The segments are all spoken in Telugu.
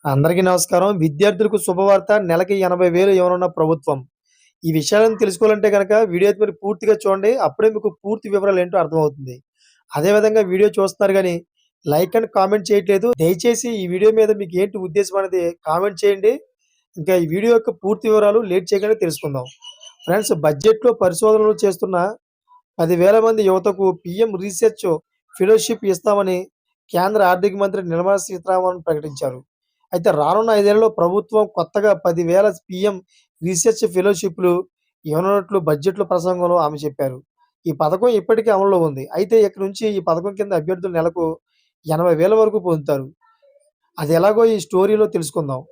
అందరికీ నమస్కారం. విద్యార్థులకు శుభవార్త. నెలకి 80,000 ఇవ్వనున్న ప్రభుత్వం. ఈ విషయాలను తెలుసుకోవాలంటే గనక వీడియో అయితే మీరు పూర్తిగా చూడండి. అప్పుడే మీకు పూర్తి వివరాలేంటో అర్థమవుతుంది. అదే విధంగా వీడియో చూస్తున్నారు గానీ, లైక్ అండ్ కామెంట్ చేయట్లేదు. దయచేసి ఈ వీడియో మీద మీకు ఏంటి ఉద్దేశం అనేది కామెంట్ చేయండి. ఇంకా ఈ వీడియో యొక్క పూర్తి వివరాలు లేట్ చేయకుండా తెలుసుకుందాం. ఫ్రెండ్స్, బడ్జెట్‌లో పరిశోధనలు చేస్తున్న 10,000 మంది యువతకు పీఎం రీసెర్చ్ ఫెలోషిప్ ఇస్తామని కేంద్ర ఆర్థిక మంత్రి నిర్మలా సీతారామన్ ప్రకటించారు. అయితే రానున్న 5 ఏళ్లలో ప్రభుత్వం కొత్తగా 10,000 పీఎం రీసెర్చ్ ఫెలోషిప్‌లు ఇవ్వనున్నట్లు బడ్జెట్‌లో ప్రసంగంలో ఆమె చెప్పారు. ఈ పథకం ఇప్పటికే అమల్లో ఉంది. అయితే ఇక నుంచి ఈ పథకం కింద అభ్యర్థులు నెలకు 80,000 వరకు పొందుతారు. అది ఎలాగో ఈ స్టోరీలో తెలుసుకుందాం.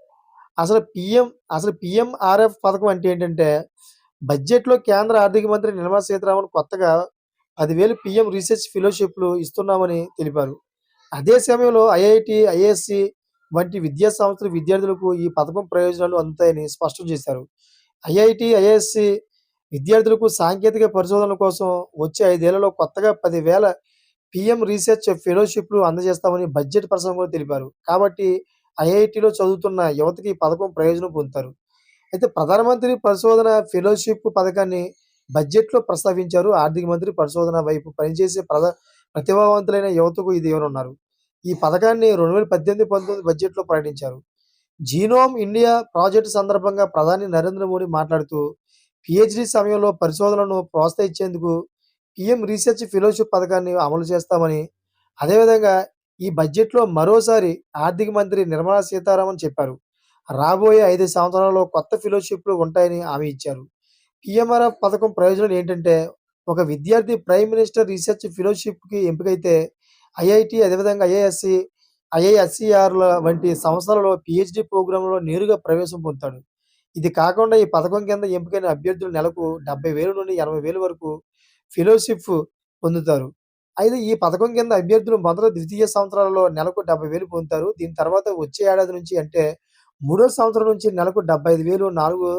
అసలు పీఎం అసలు పీఎంఆర్ఎఫ్ పథకం అంటే ఏంటంటే, బడ్జెట్‌లో కేంద్ర ఆర్థిక మంత్రి నిర్మలా సీతారామన్ కొత్తగా 10,000 పీఎం రీసెర్చ్ ఫెలోషిప్‌లు ఇస్తున్నామని తెలిపారు. అదే సమయంలో ఐఐటీ, ఐఐఎస్‌సి వంటి విద్యా సంస్థల విద్యార్థులకు ఈ పథకం ప్రయోజనాలు అందుతాయని స్పష్టం చేశారు. ఐఐటీ, ఐఐఎస్‌సి విద్యార్థులకు సాంకేతిక పరిశోధనల కోసం వచ్చే 5 ఏళ్లలో కొత్తగా 10,000 పీఎం రీసెర్చ్ ఫెలోషిప్‌లు అందజేస్తామని బడ్జెట్ ప్రసంగంలో తెలిపారు. కాబట్టి ఐఐటీలో చదువుతున్న యువతకి ఈ పథకం ప్రయోజనం పొందుతారు. అయితే ప్రధానమంత్రి పరిశోధన ఫెలోషిప్ పథకాన్ని బడ్జెట్‌లో ప్రస్తావించారు. ఆర్థిక మంత్రి పరిశోధన వైపు పనిచేసే ప్రతిభావంతులైన యువతకు ఇది ఇవ్వనున్నారు. ఈ పథకాన్ని 2018, 19 బడ్జెట్‌లో ప్రకటించారు. జీనోమ్ ఇండియా ప్రాజెక్టు సందర్భంగా ప్రధాని నరేంద్ర మోడీ మాట్లాడుతూ, పీహెచ్‌డీ సమయంలో పరిశోధనలను ప్రోత్సహించేందుకు పీఎం రీసెర్చ్ ఫెలోషిప్ పథకాన్ని అమలు చేస్తామని, అదేవిధంగా ఈ బడ్జెట్‌లో మరోసారి ఆర్థిక మంత్రి నిర్మలా సీతారామన్ చెప్పారు. రాబోయే 5 సంవత్సరాల్లో కొత్త ఫెలోషిప్‌లు ఉంటాయని హామీ ఇచ్చారు. పీఎంఆర్ఎఫ్ పథకం ప్రయోజనాలు ఏంటంటే, ఒక విద్యార్థి ప్రైమ్ మినిస్టర్ రీసెర్చ్ ఫెలోషిప్‌కి ఎంపికైతే ఐఐటీ, అదేవిధంగా ఐఐఎస్‌సి, ఐఐఎస్‌సిఆర్‌ల వంటి సంస్థలలో పీహెచ్‌డీ ప్రోగ్రామ్‌లో నేరుగా ప్రవేశం పొందుతాడు. ఇది కాకుండా ఈ పథకం కింద ఎంపికైన అభ్యర్థులు నెలకు 70,000 నుండి 80,000 వరకు ఫెలోషిప్ పొందుతారు. అయితే ఈ పథకం కింద అభ్యర్థులు మొదటి, ద్వితీయ సంవత్సరాలలో నెలకు 70,000 పొందుతారు. దీని తర్వాత వచ్చే ఏడాది నుంచి అంటే మూడో సంవత్సరం నుంచి నెలకు 75,000,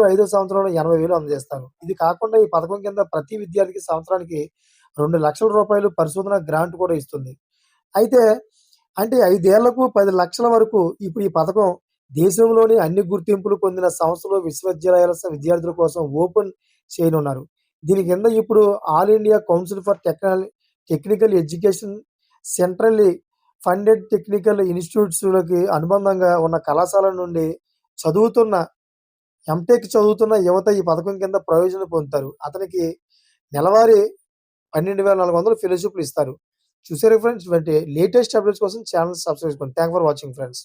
5 సంవత్సరంలో 80,000 అందజేస్తారు. ఇది కాకుండా ఈ పథకం కింద ప్రతి విద్యార్థికి సంవత్సరానికి రూ. 2,00,000 పరిశోధన గ్రాంట్ కూడా ఇస్తుంది. అయితే అంటే 5 ఏళ్లకు 10,00,000 వరకు ఇప్పుడు ఈ పథకం దేశంలోని అన్ని గుర్తింపులు పొందిన సంస్థలు, విశ్వవిద్యాలయాల విద్యార్థుల కోసం ఓపెన్ చేయనున్నారు. దీని కింద ఇప్పుడు All India Council for Technical Education, centrally funded technical ఇన్‌స్టిట్యూట్స్‌లకి అనుబంధంగా ఉన్న కళాశాలల నుండి చదువుతున్న ఎంటెక్ చదువుతున్న యువత ఈ పథకం కింద ప్రయోజనం పొందుతారు. అతనికి నెలవారీ 12,400 ఫెలోషిప్‌లు ఇస్తారు. చూసారా ఫ్రెండ్స్? ఇటువంటి లేటెస్ట్ అప్డేట్స్ కోసం ఛానెల్ సబ్స్క్రైబ్ చేసుకోండి. Thanks for watching friends.